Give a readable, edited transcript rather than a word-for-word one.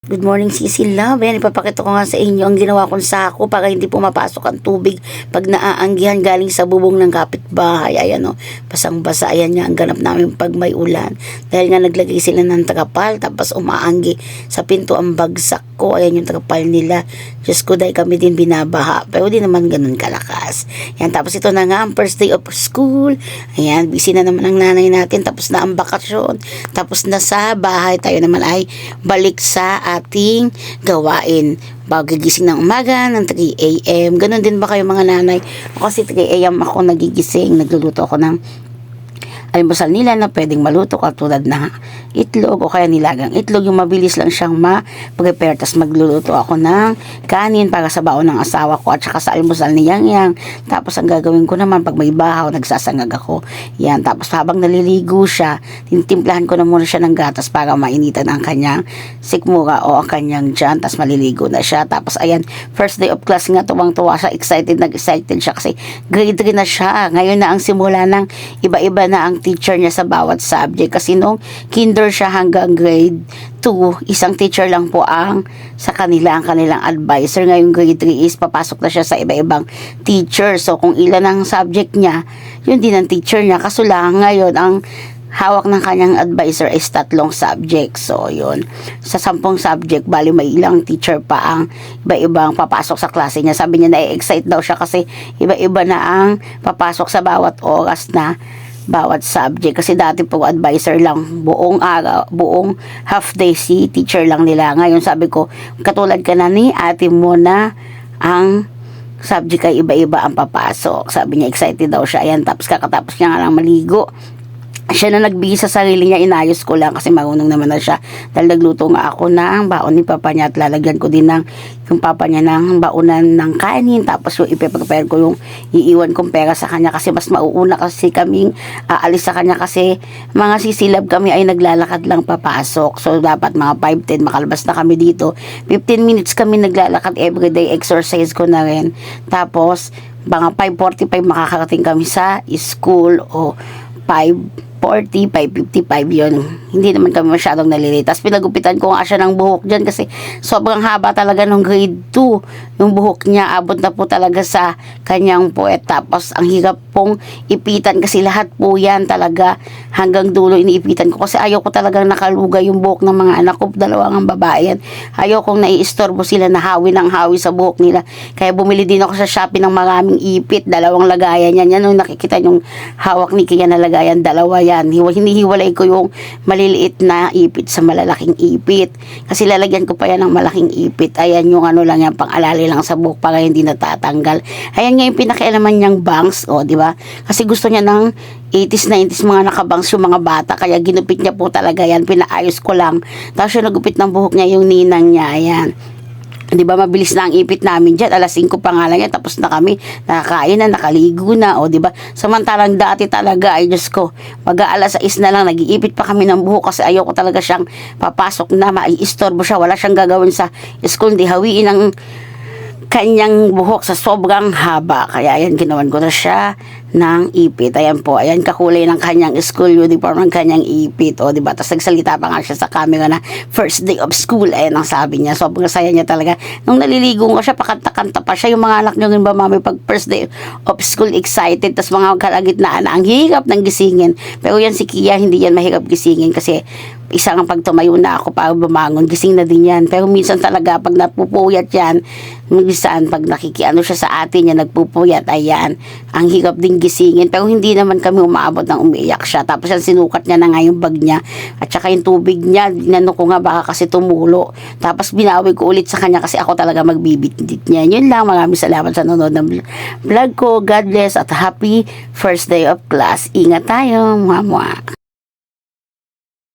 Good morning, Sisi Love. Ayan, ipapakita ko nga sa inyo ang ginawa kong sako para hindi pumapasok ang tubig pag naaanggihan galing sa bubong ng kapitbahay. Ayan o, basang-basa. Ayan nga ang ganap namin pag may ulan. Dahil nga naglagay sila ng takapal, tapos umaanggi sa pinto ang bagsak ko. Ayan yung takapal nila. Diyos ko, dahil kami din binabaha. Pero di naman ganun kalakas. Ayan, tapos ito na nga ang first day of school. Ayan, busy na naman ang nanay natin. Tapos na ang bakasyon. Tapos na sa bahay. Tayo naman ay balik sa ating gawain. Bago gigising ng umaga ng 3 a.m. Ganon din ba kayo mga nanay? Ako kasi 3 a.m. ako nagigising. Nagluluto ako ng almusal nila na pwedeng maluto katulad na itlog o kaya nilagang itlog. Yung mabilis lang siyang ma-prepare. Tapos magluluto ako ng kanin para sa baon ng asawa ko at saka sa almusal ni Yang Yang. Tapos ang gagawin ko naman pag may bahaw, nagsasangag ako. Yan. Tapos habang naliligo siya, tinimplahan ko na muna siya ng gatas para mainitan ang kanyang sikmura o ang kanyang tiyan. Tapos maliligo na siya. Tapos ayan, first day of class nga, tuwang-tuwa siya. Nag-excited siya kasi grade 3 na siya. Ngayon na ang simula ng iba-iba na ang teacher niya sa bawat subject. Kasi nung kinder siya hanggang grade 2, isang teacher lang po ang sa kanila, ang kanilang advisor. Ngayong grade 3 is papasok na siya sa iba-ibang teacher. So kung ilan ang subject niya, yun din ang teacher niya. Kaso lang ngayon ang hawak ng kanyang advisor is 3 subjects. So, yun. Sa 10 subject, bali may ilang teacher pa ang iba-ibang papasok sa klase niya. Sabi niya na-excite daw siya kasi iba-iba na ang papasok sa bawat oras na bawat subject. Kasi dati po advisor lang, buong araw, buong half day si teacher lang nila. Ngayon sabi ko, katulad ka na ni ate mo na ang subject ay iba-iba ang papasok. Sabi niya, excited daw siya. Ayan, tapos kakatapos niya nga lang maligo. Siya na nagbigay sa sarili niya, inayos ko lang kasi marunong naman na siya. Dahil nagluto nga ako ng baon ni papa niya at lalagyan ko din ng yung papa niya ng baonan ng kanin. Tapos yung ipe-prepare ko yung iiwan kong pera sa kanya kasi mas mauuna kasi kaming aalis sa kanya kasi mga sisilab kami ay naglalakad lang papasok. So dapat mga 5-10 makalabas na kami dito. 15 minutes kami naglalakad everyday, exercise ko na rin. Tapos mga 5:45 makakarating kami sa school o 5:40, 5:55 yun. Hindi naman kami masyadong nalilate. Tapos pinagupitan ko nga siya ng buhok dyan kasi sobrang haba talaga nung grade 2. Yung buhok niya abot na po talaga sa kanyang puwet. Tapos ang hirap pong ipitan kasi lahat po yan talaga hanggang dulo iniipitan ko. Kasi ayaw ko talagang nakalugay yung buhok ng mga anak ko. Dalawang ang babae yan. Ayaw kong naiistorbo sila na hawi ng hawi sa buhok nila. Kaya bumili din ako sa Shopee ng maraming ipit. 2 lagayan yan. Yan yung nakikita yung hawak ni Kia na lagayan. 2 yan. Hinihiwalay ko yung maliliit na ipit sa malalaking ipit. Kasi lalagyan ko pa yan ng malaking ipit. Ayan yung ano lang yan, pang-alali lang sa buhok para hindi natatanggal. Ayan nga yung pinakailaman niyang bangs. O, di ba? Kasi gusto niya ng 80s, 90s mga nakabangs yung mga bata. Kaya ginupit niya po talaga yan. Pinaayos ko lang. Tapos yung nagupit ng buhok niya yung ninang niya. Ayan. Di ba mabilis na ang ipit namin dyan, 5:00 pa nga lang yan, tapos na kami nakakain na, nakaligo na, o di ba samantalang dati talaga ay Diyos ko, mag-6 na lang nag-iipit pa kami ng buhok kasi ayoko talaga siyang papasok na maiistorbo siya, wala siyang gagawin sa school, di hawiin ang kanyang buhok sa sobrang haba. Kaya ayan, ginawan ko na siya ng ipit. Ayan po, ayan kakulay ng kanyang school uniform ng kanyang ipit. O diba, tapos nagsalita pa nga siya sa camera na first day of school. Ayan ang sabi niya, sobrang saya niya talaga. Nung naliligo ko siya, pakanta-kanta pa siya. Yung mga anak niyo ba mami, pag first day of school excited, tapos mga kalagitnaan na ang hirap ng gisingin. Pero yan si Kia, hindi yan mahirap gisingin kasi isang pag tumayo na ako para bumangon, gising na din yan. Pero minsan talaga pag napupuyat yan, minsan pag nakikiano siya sa atin yan, nagpupuyat, ayan, ang hirap din gisingin. Pero hindi naman kami umaabot ng umiiyak siya. Tapos yan, sinukat niya na nga yung bag niya at saka yung tubig niya, ginano ko nga baka kasi tumulo. Tapos binawi ko ulit sa kanya kasi ako talaga magbibitbit niya. Yun lang, maraming salamat sa nanonood ng vlog ko. God bless at happy first day of class. Ingat tayo, mwah mwah.